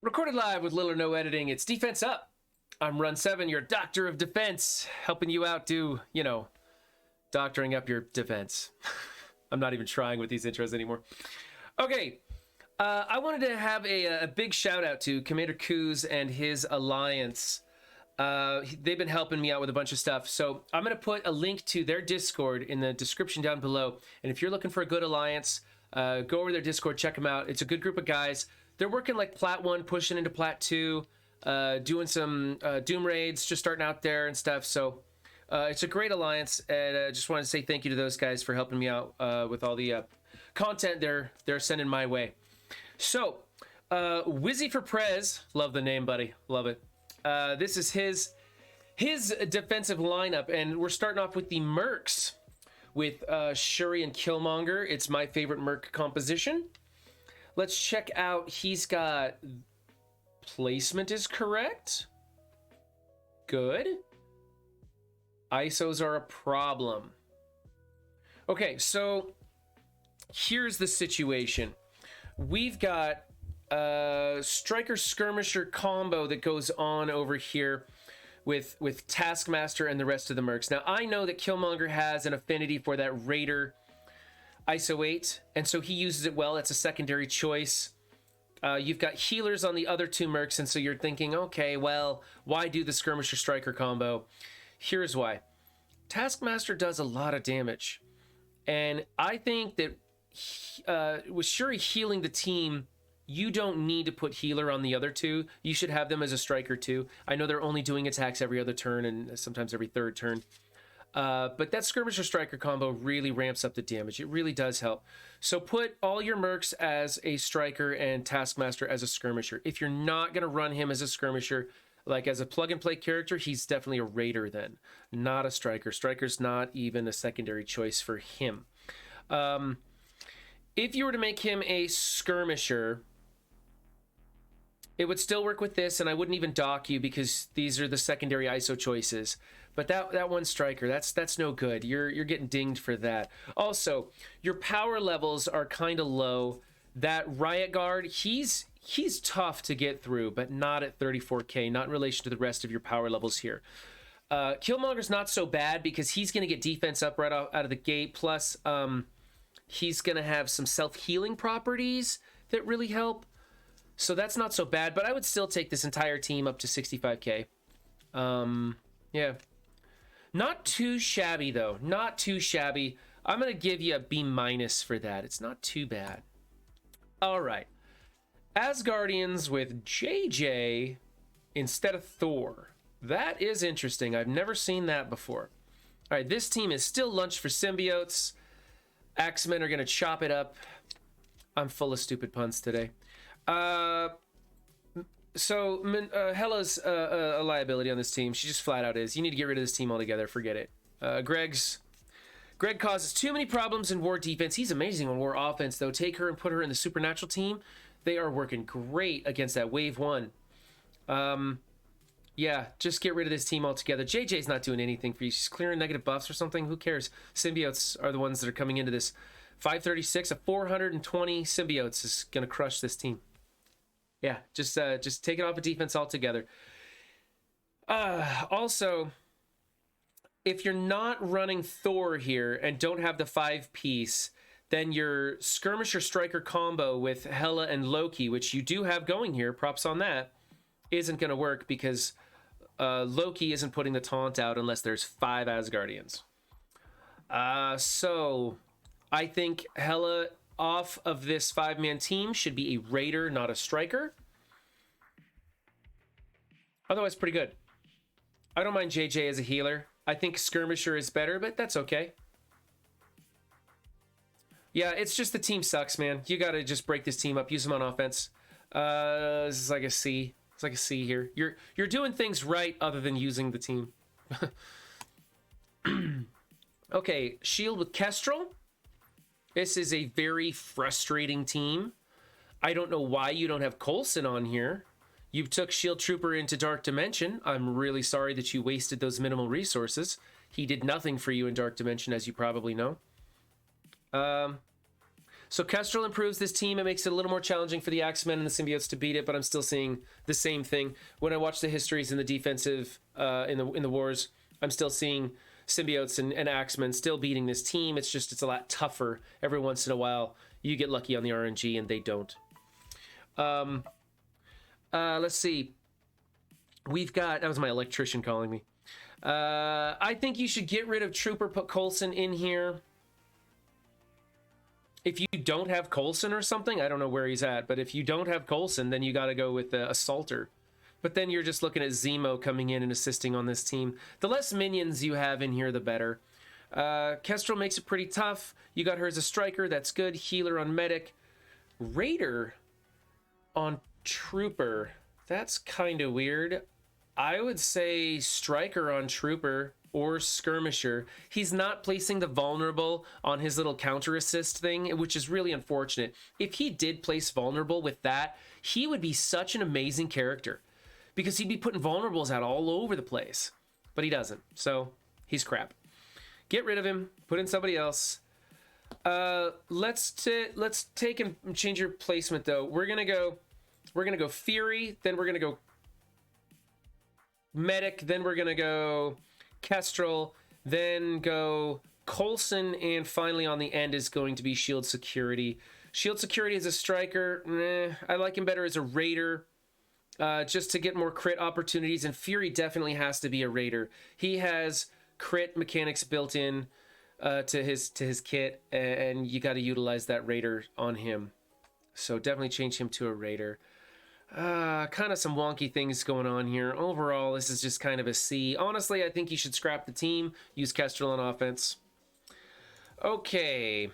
Recorded live with little or no editing, it's Defense Up. I'm Run 7, your doctor of defense, helping you out do, doctoring up your defense. I'm not even trying with these intros anymore. Okay, I wanted to have a big shout out to Commander Kuz and his alliance. They've been helping me out with a bunch of stuff, so I'm going to put a link to their Discord in the description down below, and if you're looking for a good alliance, go over to their Discord, check them out. It's a good group of guys. They're working like Plat 1, pushing into Plat 2, doing some Doom raids, just starting out there and stuff. So it's a great alliance, and I just wanted to say thank you to those guys for helping me out with all the content they're sending my way. So, Wizzy4prez, love the name, buddy, love it. This is his defensive lineup, and we're starting off with the Mercs with Shuri and Killmonger. It's my favorite Merc composition. Let's check out. He's got placement is correct. Good. ISOs are a problem. Okay, so here's the situation. We've got a striker skirmisher combo that goes on over here with Taskmaster and the rest of the Mercs. Now, I know that Killmonger has an affinity for that Raider ISO 8, and so he uses it well. It's a secondary choice. You've got healers on the other two Mercs, and so you're thinking, okay, well, why do the skirmisher striker combo? Here's why. Taskmaster does a lot of damage, and I think that with Shuri healing the team, you don't need to put healer on the other two. You should have them as a striker too. I know they're only doing attacks every other turn and sometimes every third turn. But that skirmisher striker combo really ramps up the damage. It really does help. So put all your Mercs as a striker and Taskmaster as a skirmisher. If you're not going to run him as a skirmisher, like as a plug-and-play character, he's definitely a Raider then, not a striker. Striker's not even a secondary choice for him. If you were to make him a skirmisher, it would still work with this, and I wouldn't even dock you because these are the secondary ISO choices. But that one striker, that's no good. You're getting dinged for that. Also, your power levels are kind of low. That Riot Guard, he's tough to get through, but not at 34k, not in relation to the rest of your power levels here. Killmonger's not so bad because he's going to get defense up right out of the gate. Plus, he's going to have some self-healing properties that really help. So that's not so bad, but I would still take this entire team up to 65k. Yeah. Not too shabby, though. Not too shabby. I'm going to give you a B- for that. It's not too bad. All right. Asgardians with JJ instead of Thor. That is interesting. I've never seen that before. All right, this team is still lunch for Symbiotes. Axemen are going to chop it up. I'm full of stupid puns today. So Hella's a liability on this team. She just flat out is. You need to get rid of this team altogether. Forget it. Greg causes too many problems in war defense. He's amazing on war offense, though. Take her and put her in the supernatural team. They are working great against that wave 1. Yeah, just get rid of this team altogether. JJ's not doing anything for you. She's clearing negative buffs or something. Who cares? Symbiotes are the ones that are coming into this. 536, a 420 Symbiotes is going to crush this team. Yeah, just take it off of defense altogether. Also, if you're not running Thor here and don't have the 5-piece, then your skirmisher striker combo with Hela and Loki, which you do have going here, props on that, isn't going to work because Loki isn't putting the taunt out unless there's 5 Asgardians. So I think Hela off of this 5-man team should be a Raider, not a striker. Otherwise, pretty good. I don't mind JJ as a healer. I think skirmisher is better, but that's okay. Yeah, it's just the team sucks, man. You got to just break this team up. Use them on offense. This is like a C. It's like a C here. You're doing things right other than using the team. Okay, Shield with Kestrel. This is a very frustrating team. I don't know why you don't have Coulson on here. You took Shield Trooper into Dark Dimension. I'm really sorry that you wasted those minimal resources. He did nothing for you in Dark Dimension, as you probably know. So Kestrel improves this team. It makes it a little more challenging for the Axemen and the Symbiotes to beat it, but I'm still seeing the same thing. When I watch the histories in the defensive, in the wars, I'm still seeing Symbiotes and Axemen still beating this team. It's just, it's a lot tougher. Every once in a while, you get lucky on the RNG and they don't. Let's see. We've got, that was my electrician calling me. I think you should get rid of Trooper, put Coulson in here. If you don't have Coulson or something, I don't know where he's at, but if you don't have Coulson, then you got to go with the Assaulter. But then you're just looking at Zemo coming in and assisting on this team. The less minions you have in here, the better. Kestrel makes it pretty tough. You got her as a striker. That's good. Healer on medic. Raider on trooper. That's kind of weird. I would say striker on trooper or skirmisher. He's not placing the vulnerable on his little counter assist thing, which is really unfortunate. If he did place vulnerable with that, he would be such an amazing character because he'd be putting vulnerables out all over the place, but he doesn't. So he's crap. Get rid of him, put in somebody else. Let's take and change your placement though. We're gonna go Fury, then we're gonna go Medic, then we're gonna go Kestrel, then go Coulson, and finally on the end is going to be Shield Security. Shield Security is a striker. I like him better as a raider, just to get more crit opportunities, and Fury definitely has to be a raider. He has crit mechanics built in to his kit, and you got to utilize that raider on him. So definitely change him to a raider. Kind of some wonky things going on here. Overall, this is just kind of a C. Honestly, I think you should scrap the team. Use Kestrel on offense. Okay.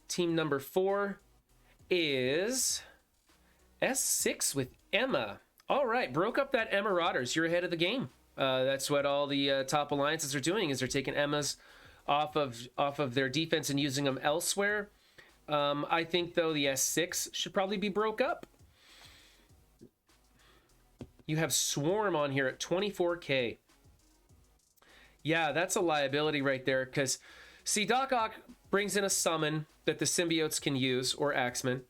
Team number 4 is S6 with Emma. All right, broke up that Emma Marauders. You're ahead of the game. That's what all the top alliances are doing, is they're taking Emmas off of their defense and using them elsewhere. I think, though, the S6 should probably be broke up. You have Swarm on here at 24K. Yeah, that's a liability right there, because, see, Doc Ock brings in a summon that the Symbiotes can use, or Axemen,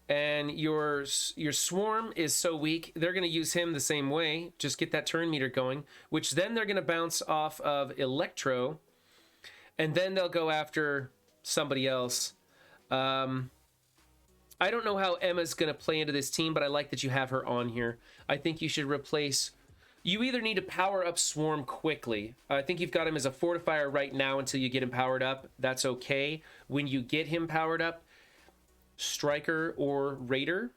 and your Swarm is so weak, they're going to use him the same way, just get that turn meter going, which then they're going to bounce off of Electro, and then they'll go after somebody else. I don't know how Emma's going to play into this team, but I like that you have her on here. I think you should replace... You either need to power up Swarm quickly. I think you've got him as a fortifier right now until you get him powered up. That's okay. When you get him powered up, Striker or Raider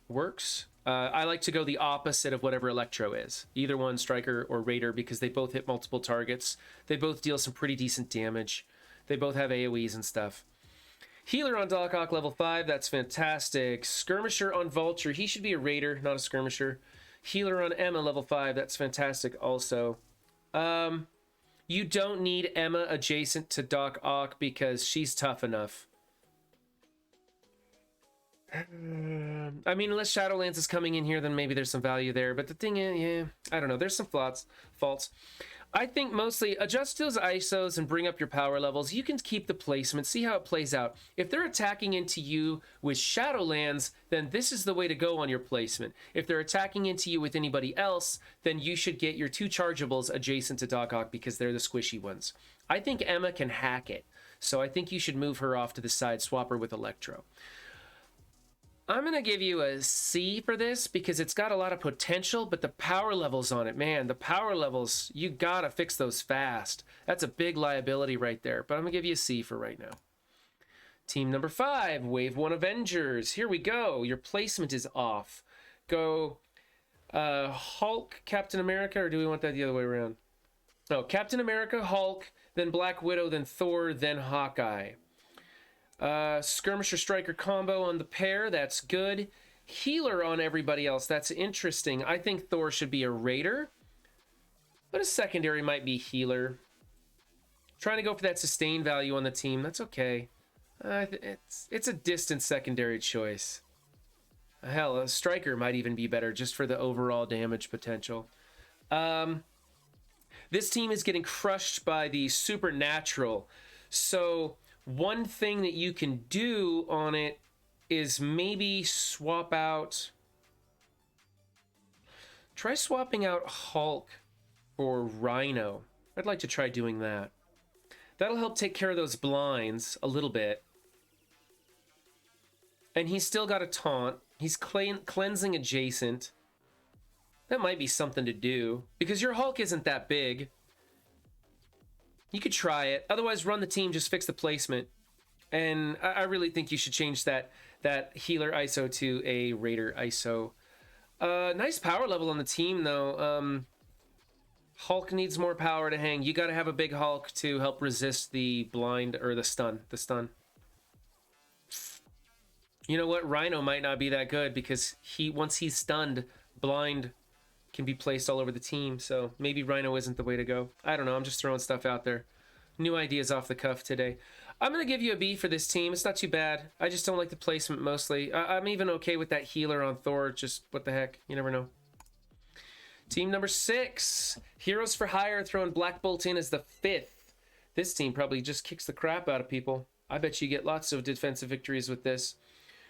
works. I like to go the opposite of whatever Electro is. Either one, Striker or Raider, because they both hit multiple targets. They both deal some pretty decent damage. They both have AoEs and stuff. Healer on Doc Ock level 5, that's fantastic. Skirmisher on Vulture, he should be a Raider, not a Skirmisher. Healer on Emma level 5, that's fantastic also. You don't need Emma adjacent to Doc Ock because she's tough enough. I mean, unless Shadowlands is coming in here, then maybe there's some value there. But the thing is, yeah, I don't know. There's some faults. I think mostly adjust those ISOs and bring up your power levels. You can keep the placement, see how it plays out. If they're attacking into you with Shadowlands, then this is the way to go on your placement. If they're attacking into you with anybody else, then you should get your 2 chargeables adjacent to Doc Ock because they're the squishy ones. I think Emma can hack it, so I think you should move her off to the side, swap her with Electro. I'm going to give you a C for this because it's got a lot of potential, but the power levels on it, man, the power levels, you got to fix those fast. That's a big liability right there, but I'm going to give you a C for right now. Team number 5, Wave 1 Avengers. Here we go. Your placement is off. Go Hulk, Captain America, or do we want that the other way around? No, Captain America, Hulk, then Black Widow, then Thor, then Hawkeye. Skirmisher Striker combo on the pair, that's good. Healer on everybody else, that's interesting. I think Thor should be a Raider, but a secondary might be Healer. Trying to go for that sustain value on the team, that's okay. It's a distant secondary choice. Hell, a Striker might even be better just for the overall damage potential. This team is getting crushed by the Supernatural, so One thing that you can do on it is maybe swap out... Try swapping out Hulk or Rhino. I'd like to try doing that. That'll help take care of those blinds a little bit. And he's still got a taunt. He's cleansing adjacent. That might be something to do, because your Hulk isn't that big. You could try it. Otherwise, run the team, just fix the placement. And I really think you should change that healer ISO to a Raider ISO. Nice power level on the team, though. Hulk needs more power to hang. You got to have a big Hulk to help resist the blind, or the stun. You know what? Rhino might not be that good, because once he's stunned, blind can be placed all over the team. So maybe Rhino isn't the way to go. I don't know. I'm just throwing stuff out there. New ideas off the cuff today. I'm going to give you a B for this team. It's not too bad. I just don't like the placement mostly. I'm even okay with that healer on Thor. Just what the heck? You never know. Team number 6. Heroes for Hire, throwing Black Bolt in as the 5th. This team probably just kicks the crap out of people. I bet you get lots of defensive victories with this.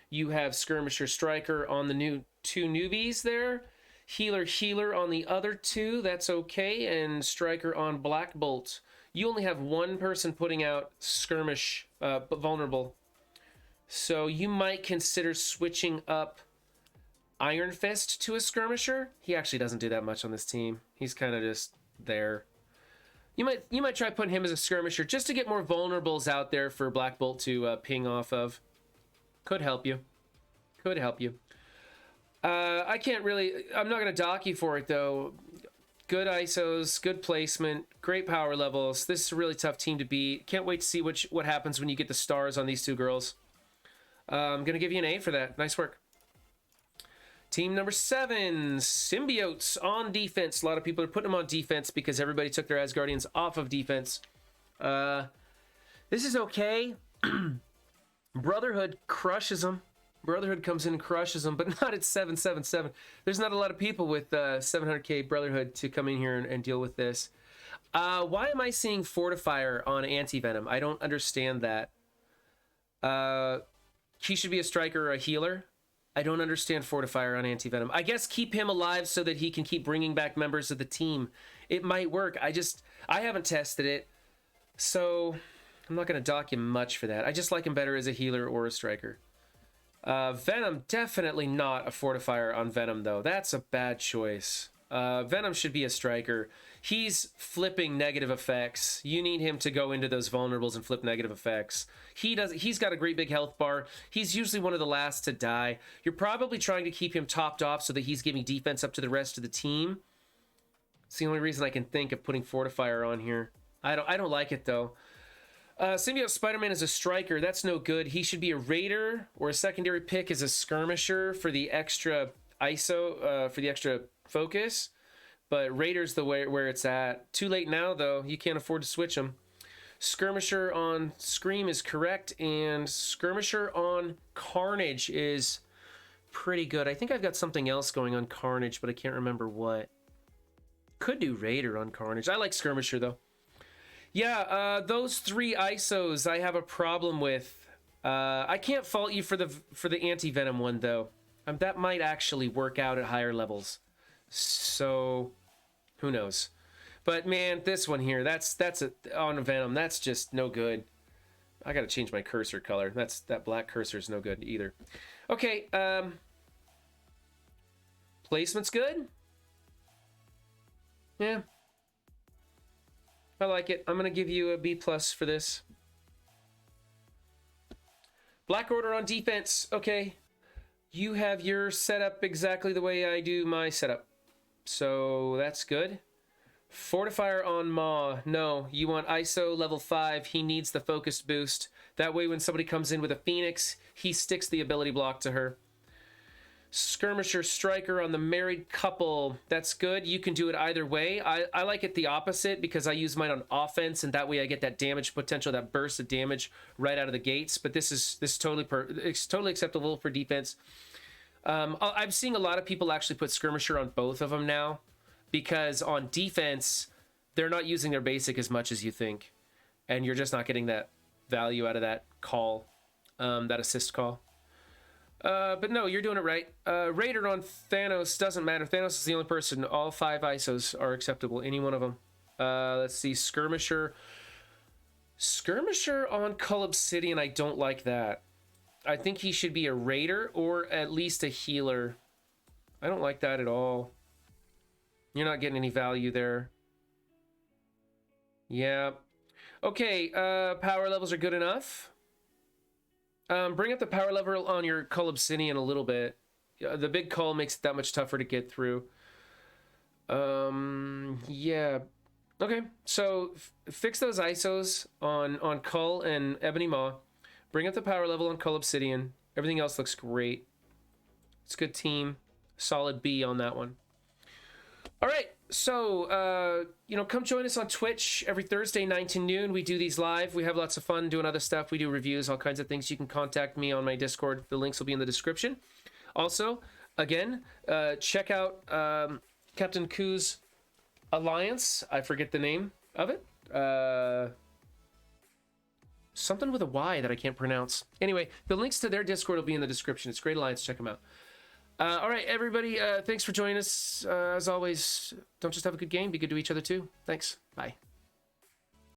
You have Skirmisher Striker on the two newbies there. Healer on the other 2. That's okay. And Striker on Black Bolt. You only have one person putting out Skirmish vulnerable. So you might consider switching up Iron Fist to a Skirmisher. He actually doesn't do that much on this team. He's kind of just there. You might try putting him as a Skirmisher just to get more vulnerables out there for Black Bolt to ping off of. Could help you. Could help you. I can't really... I'm not going to dock you for it, though. Good ISOs, good placement, great power levels. This is a really tough team to beat. Can't wait to see what happens when you get the stars on these two girls. I'm going to give you an A for that. Nice work. Team number 7, Symbiotes on defense. A lot of people are putting them on defense because everybody took their Asgardians off of defense. This is okay. Brotherhood crushes them. Brotherhood comes in and crushes them, but not at 777. There's not a lot of people with 700k Brotherhood to come in here and deal with this. Why am I seeing Fortifier on Anti-Venom? I don't understand that. He should be a striker or a healer. I don't understand Fortifier on Anti-Venom. I guess keep him alive so that he can keep bringing back members of the team. It might work. I haven't tested it, so I'm not going to dock him much for that. I just like him better as a healer or a striker. Venom, definitely not a Fortifier on Venom, though. That's a bad choice. Venom should be a striker. He's flipping negative effects. You need him to go into those vulnerables and flip negative effects. He's got a great big health bar. He's usually one of the last to die. You're probably trying to keep him topped off so that he's giving defense up to the rest of the team. It's the only reason I can think of putting Fortifier on here. I don't like it, though. Symbiote Spider-Man is a striker. That's no good. He should be a Raider, or a secondary pick as a Skirmisher for the extra ISO, for the extra focus. But Raider's the way where it's at. Too late now, though. You can't afford to switch him. Skirmisher on Scream is correct, and Skirmisher on Carnage is pretty good. I think I've got something else going on Carnage, but I can't remember what. Could do Raider on Carnage. I like Skirmisher, though. Yeah, those 3 ISOs I have a problem with. I can't fault you for the Anti-Venom one, though. That might actually work out at higher levels. So, who knows? But man, this one here, that's on Venom. That's just no good. I gotta change my cursor color. That black cursor is no good either. Okay, placement's good. Yeah. I like it. I'm going to give you a B+ for this. Black Order on defense. Okay. You have your setup exactly the way I do my setup. So that's good. Fortifier on Maw. No, you want ISO level 5. He needs the focus boost. That way when somebody comes in with a Phoenix, he sticks the ability block to her. Skirmisher Striker on the married couple. That's good. You can do it either way. I like it the opposite because I use mine on offense, and that way I get that damage potential, that burst of damage right out of the gates. But this is totally it's totally acceptable for defense. I'm seeing a lot of people actually put Skirmisher on both of them now, because on defense they're not using their basic as much as you think, and you're just not getting that value out of that call, that assist call. But no, you're doing it right. Raider on Thanos doesn't matter. Thanos is the only person. All 5 ISOs are acceptable. Any one of them. Let's see. Skirmisher. Skirmisher on Cull Obsidian, I don't like that. I think he should be a Raider or at least a healer. I don't like that at all. You're not getting any value there. Yeah. Okay, power levels are good enough. Bring up the power level on your Cull Obsidian a little bit. The big Cull makes it that much tougher to get through. Yeah. Okay, so fix those ISOs on Cull and Ebony Maw. Bring up the power level on Cull Obsidian. Everything else looks great. It's a good team. Solid B on that one. All right, so, you know, come join us on Twitch every Thursday, 9 to noon. We do these live. We have lots of fun doing other stuff. We do reviews, all kinds of things. You can contact me on my Discord. The links will be in the description. Also, again, check out Captain Koo's Alliance. I forget the name of it. Something with a Y that I can't pronounce. Anyway, the links to their Discord will be in the description. It's a great alliance. Check them out. All right, everybody, thanks for joining us. As always, don't just have a good game, be good to each other too. Thanks. Bye.